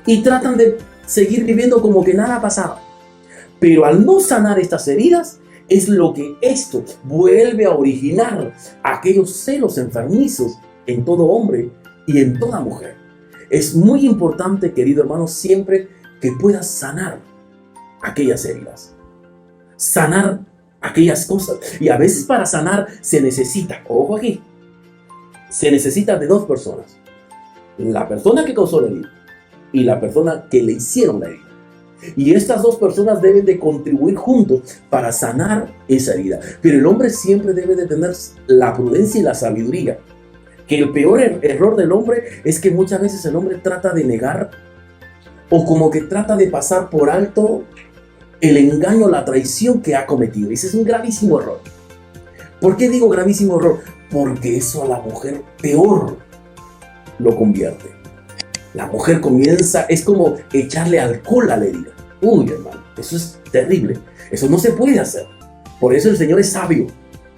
y tratan de seguir viviendo como que nada ha pasado. Pero al no sanar estas heridas, es lo que esto vuelve a originar aquellos celos enfermizos en todo hombre y en toda mujer. Es muy importante, querido hermano, siempre que puedas sanar aquellas heridas, sanar aquellas cosas. Y a veces para sanar se necesita, ojo aquí, se necesita de 2 personas: la persona que causó la herida y la persona que le hicieron la herida. Y estas 2 personas deben de contribuir juntos para sanar esa herida. Pero el hombre siempre debe de tener la prudencia y la sabiduría. Que el peor error del hombre es que muchas veces el hombre trata de negar, o como que trata de pasar por alto el engaño, la traición que ha cometido. Ese es un gravísimo error. ¿Por qué digo gravísimo error? Porque eso a la mujer peor lo convierte. La mujer comienza, es como echarle alcohol a la herida. Uy, hermano, eso es terrible. Eso no se puede hacer. Por eso el Señor es sabio.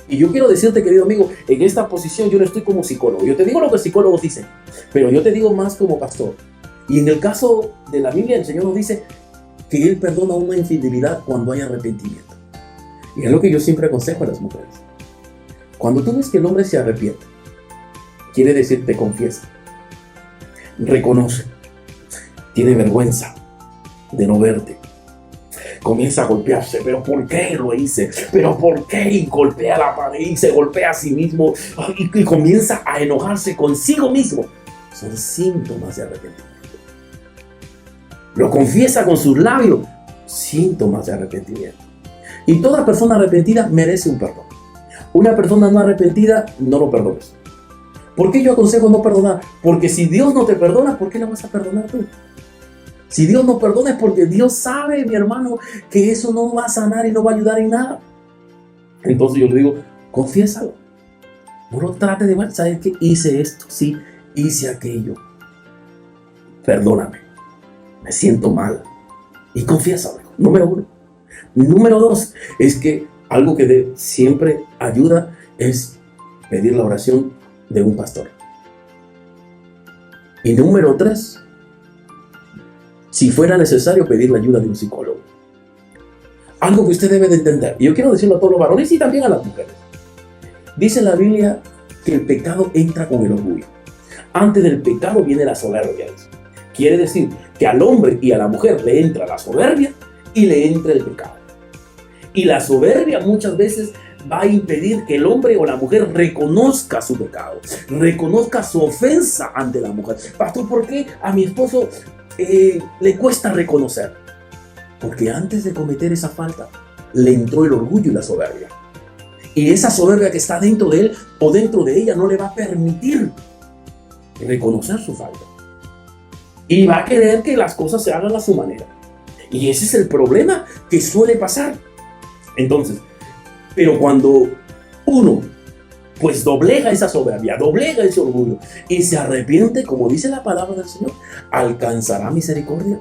Y yo quiero decirte, querido amigo, en esta posición yo no estoy como psicólogo. Yo te digo lo que los psicólogos dicen, pero yo te digo más como pastor. Y en el caso de la Biblia, el Señor nos dice que Él perdona una infidelidad cuando hay arrepentimiento. Y es lo que yo siempre aconsejo a las mujeres. Cuando tú ves que el hombre se arrepiente, quiere decir te confiesa, reconoce, tiene vergüenza de no verte, comienza a golpearse, pero ¿por qué lo hice? ¿Pero por qué? Y golpea la pared y se golpea a sí mismo y comienza a enojarse consigo mismo. Son síntomas de arrepentimiento. Lo confiesa con sus labios, síntomas de arrepentimiento. Y toda persona arrepentida merece un perdón. Una persona no arrepentida, no lo perdones. ¿Por qué yo aconsejo no perdonar? Porque si Dios no te perdona, ¿por qué la vas a perdonar tú? Si Dios no perdona es porque Dios sabe, mi hermano, que eso no va a sanar y no va a ayudar en nada. Entonces yo le digo, confiésalo. No lo trate de mal. ¿Sabes qué? Hice esto, sí, hice aquello. Perdóname. Me siento mal. Y confiésalo. Número 1. Número 2, es que algo que siempre ayuda es pedir la oración de un pastor. Y número 3, si fuera necesario, pedir la ayuda de un psicólogo. Algo que usted debe de entender, y yo quiero decirlo a todos los varones y también a las mujeres. Dice la Biblia que el pecado entra con el orgullo. Antes del pecado viene la soberbia. Quiere decir que al hombre y a la mujer le entra la soberbia y le entra el pecado. Y la soberbia muchas veces va a impedir que el hombre o la mujer reconozca su pecado, reconozca su ofensa ante la mujer. Pastor, ¿por qué a mi esposo le cuesta reconocer? Porque antes de cometer esa falta, le entró el orgullo y la soberbia. Y esa soberbia que está dentro de él o dentro de ella no le va a permitir reconocer su falta. Y va a querer que las cosas se hagan a su manera. Y ese es el problema que suele pasar. Entonces, pero cuando uno pues doblega esa soberbia, doblega ese orgullo y se arrepiente, como dice la palabra del Señor, alcanzará misericordia.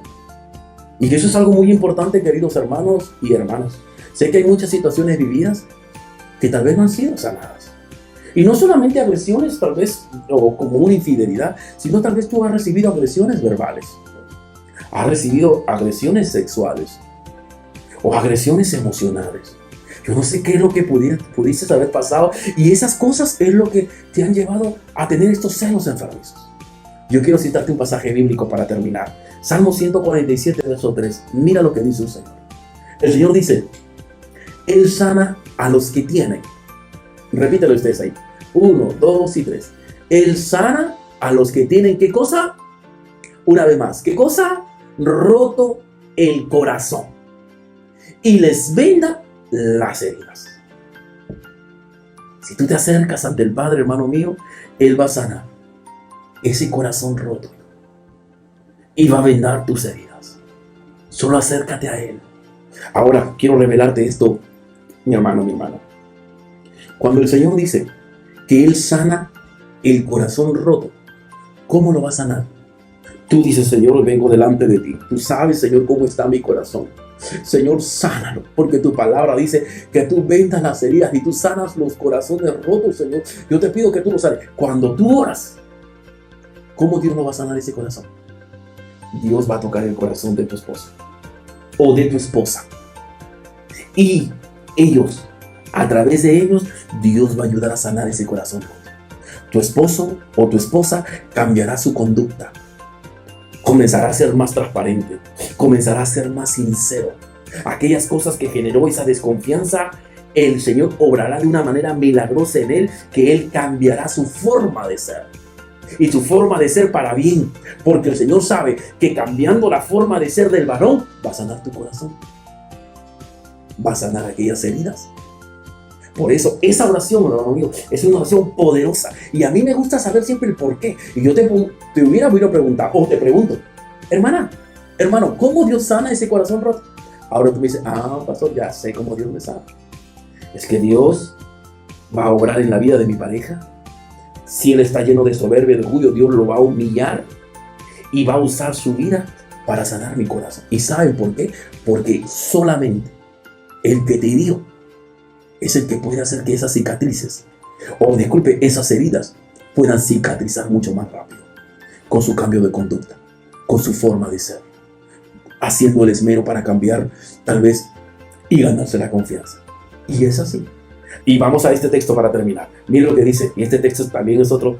Y eso es algo muy importante, queridos hermanos y hermanas. Sé que hay muchas situaciones vividas que tal vez no han sido sanadas. Y no solamente agresiones, tal vez, o como una infidelidad, sino tal vez tú has recibido agresiones verbales. Has recibido agresiones sexuales o agresiones emocionales. Yo no sé qué es lo que pudiste haber pasado, y esas cosas es lo que te han llevado a tener estos celos enfermizos. Yo quiero citarte un pasaje bíblico para terminar. Salmo 147, verso 3. Mira lo que dice el Señor. El Señor dice, Él sana a los que tienen. Repítelo ustedes ahí. 1, 2 y 3. Él sana a los que tienen, ¿qué cosa? Una vez más, ¿qué cosa? Roto el corazón. Y les venda las heridas. Si tú te acercas ante el Padre, hermano mío, Él va a sanar ese corazón roto y va a vendar tus heridas. Solo acércate a Él. Ahora quiero revelarte esto, mi hermano, mi hermana. Cuando el Señor dice que Él sana el corazón roto, ¿cómo lo va a sanar? Tú dices, Señor, vengo delante de ti. Tú sabes, Señor, cómo está mi corazón. Señor, sánalo, porque tu palabra dice que tú vendas las heridas y tú sanas los corazones rotos, Señor. Yo te pido que tú lo sanes. Cuando tú oras, ¿cómo Dios no va a sanar ese corazón? Dios va a tocar el corazón de tu esposo o de tu esposa. Y ellos, a través de ellos, Dios va a ayudar a sanar ese corazón roto. Tu esposo o tu esposa cambiará su conducta. Comenzará a ser más transparente, comenzará a ser más sincero. Aquellas cosas que generó esa desconfianza, el Señor obrará de una manera milagrosa en él, que él cambiará su forma de ser. Y su forma de ser para bien, porque el Señor sabe que cambiando la forma de ser del varón, va a sanar tu corazón. Va a sanar aquellas heridas. Por eso, esa oración, hermano mío, es una oración poderosa. Y a mí me gusta saber siempre el por qué. Y yo te hubiera podido preguntar, o te pregunto, hermana, hermano, ¿cómo Dios sana ese corazón roto? Ahora tú me dices, pastor, ya sé cómo Dios me sana. Es que Dios va a obrar en la vida de mi pareja. Si él está lleno de soberbia, de orgullo, Dios lo va a humillar y va a usar su vida para sanar mi corazón. ¿Y saben por qué? Porque solamente el que te hirió es el que puede hacer que esas cicatrices, esas heridas puedan cicatrizar mucho más rápido con su cambio de conducta. con su forma de ser, haciendo el esmero para cambiar, tal vez, y ganarse la confianza. Y es así. Y vamos a este texto para terminar. Mira lo que dice, y este texto también es otro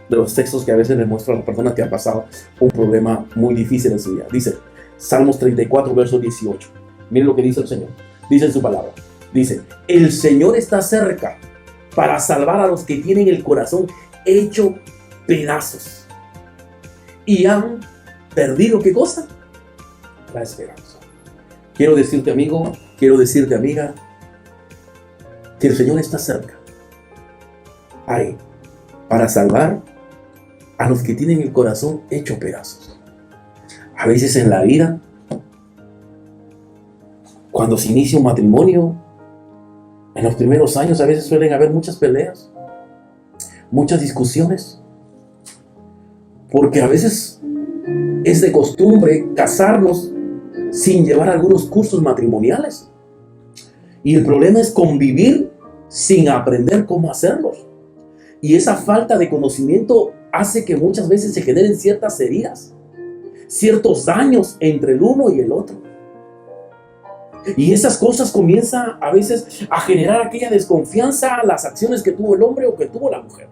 de los textos que a veces les muestro a las personas que han pasado un problema muy difícil en su vida. Dice, Salmos 34, verso 18. Miren lo que dice el Señor. Dice en su palabra. Dice, el Señor está cerca para salvar a los que tienen el corazón hecho pedazos y han perdido, ¿qué cosa? La esperanza. Quiero decirte, amigo, quiero decirte, amiga, que el Señor está cerca ahí para salvar a los que tienen el corazón hecho pedazos. A veces en la vida, cuando se inicia un matrimonio, en los primeros años a veces suelen haber muchas peleas, muchas discusiones, porque a veces es de costumbre casarnos sin llevar algunos cursos matrimoniales. Y el problema es convivir sin aprender cómo hacerlos. Y esa falta de conocimiento hace que muchas veces se generen ciertas heridas, ciertos daños entre el uno y el otro. Y esas cosas comienzan a veces a generar aquella desconfianza a las acciones que tuvo el hombre o que tuvo la mujer.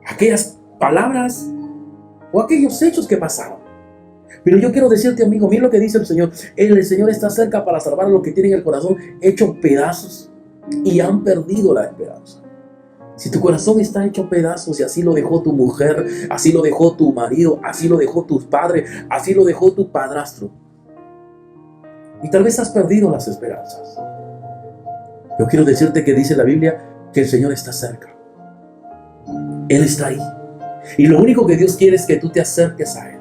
Aquellas palabras o aquellos hechos que pasaron. Pero yo quiero decirte, amigo, mira lo que dice el Señor. El Señor está cerca para salvar a los que tienen el corazón hecho pedazos y han perdido la esperanza. Si tu corazón está hecho pedazos y así lo dejó tu mujer, así lo dejó tu marido, así lo dejó tus padres, así lo dejó tu padrastro, y tal vez has perdido las esperanzas, yo quiero decirte que dice la Biblia que el Señor está cerca. Él está ahí. Y lo único que Dios quiere es que tú te acerques a Él.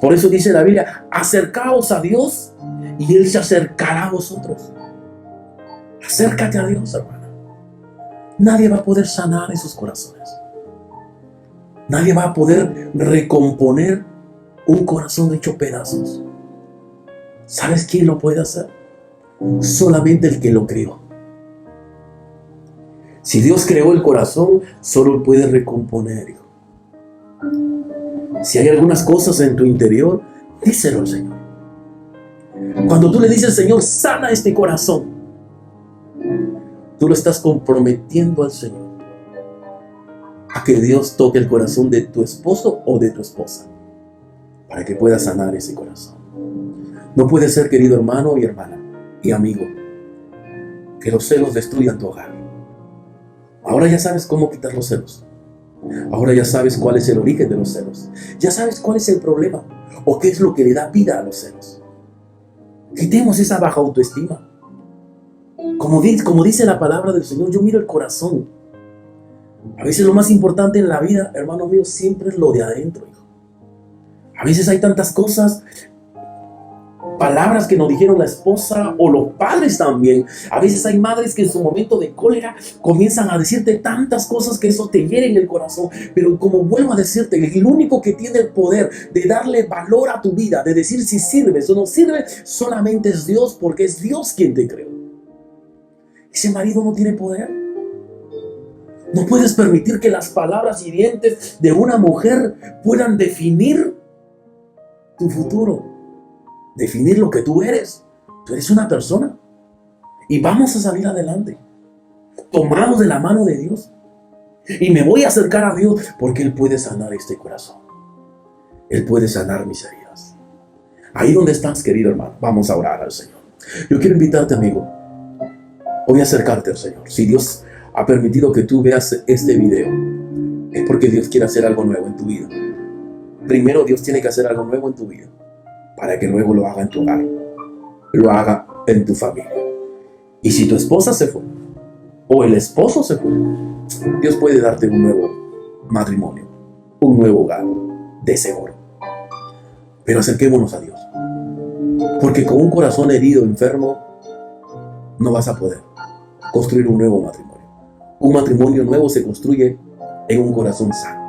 Por eso dice la Biblia, acercaos a Dios y Él se acercará a vosotros. Acércate a Dios, hermana. Nadie va a poder sanar esos corazones. Nadie va a poder recomponer un corazón hecho pedazos. ¿Sabes quién lo puede hacer? Solamente el que lo creó. Si Dios creó el corazón, solo Él puede recomponer, hijo. Si hay algunas cosas en tu interior, díselo al Señor. Cuando tú le dices, Señor, sana este corazón, tú lo estás comprometiendo al Señor a que Dios toque el corazón de tu esposo o de tu esposa para que pueda sanar ese corazón. No puede ser, querido hermano y hermana y amigo, que los celos destruyan tu hogar. Ahora ya sabes cómo quitar los celos. Ahora ya sabes cuál es el origen de los celos. Ya sabes cuál es el problema o qué es lo que le da vida a los celos. Quitemos esa baja autoestima. Como dice la palabra del Señor, yo miro el corazón. A veces lo más importante en la vida, hermano mío, siempre es lo de adentro, hijo. A veces hay tantas cosas, palabras que nos dijeron la esposa o los padres también. A veces hay madres que en su momento de cólera comienzan a decirte tantas cosas que eso te hiere en el corazón. Pero como vuelvo a decirte, el único que tiene el poder de darle valor a tu vida, de decir si sirves o no sirves, solamente es Dios, porque es Dios quien te creó. Ese marido no tiene poder. No puedes permitir que las palabras hirientes de una mujer puedan definir tu futuro, definir lo que tú eres. Tú eres una persona y vamos a salir adelante, tomados de la mano de Dios. Y me voy a acercar a Dios porque Él puede sanar este corazón. Él puede sanar mis heridas. Ahí donde estás, querido hermano, vamos a orar al Señor. Yo quiero invitarte, amigo, hoy a acercarte al Señor. Si Dios ha permitido que tú veas este video, es porque Dios quiere hacer algo nuevo en tu vida. Primero Dios tiene que hacer algo nuevo en tu vida para que luego lo haga en tu hogar, lo haga en tu familia. Y si tu esposa se fue o el esposo se fue, Dios puede darte un nuevo matrimonio, un nuevo hogar, de seguro. Pero acerquémonos a Dios, porque con un corazón herido, enfermo, no vas a poder construir un nuevo matrimonio. Un matrimonio nuevo se construye en un corazón sano.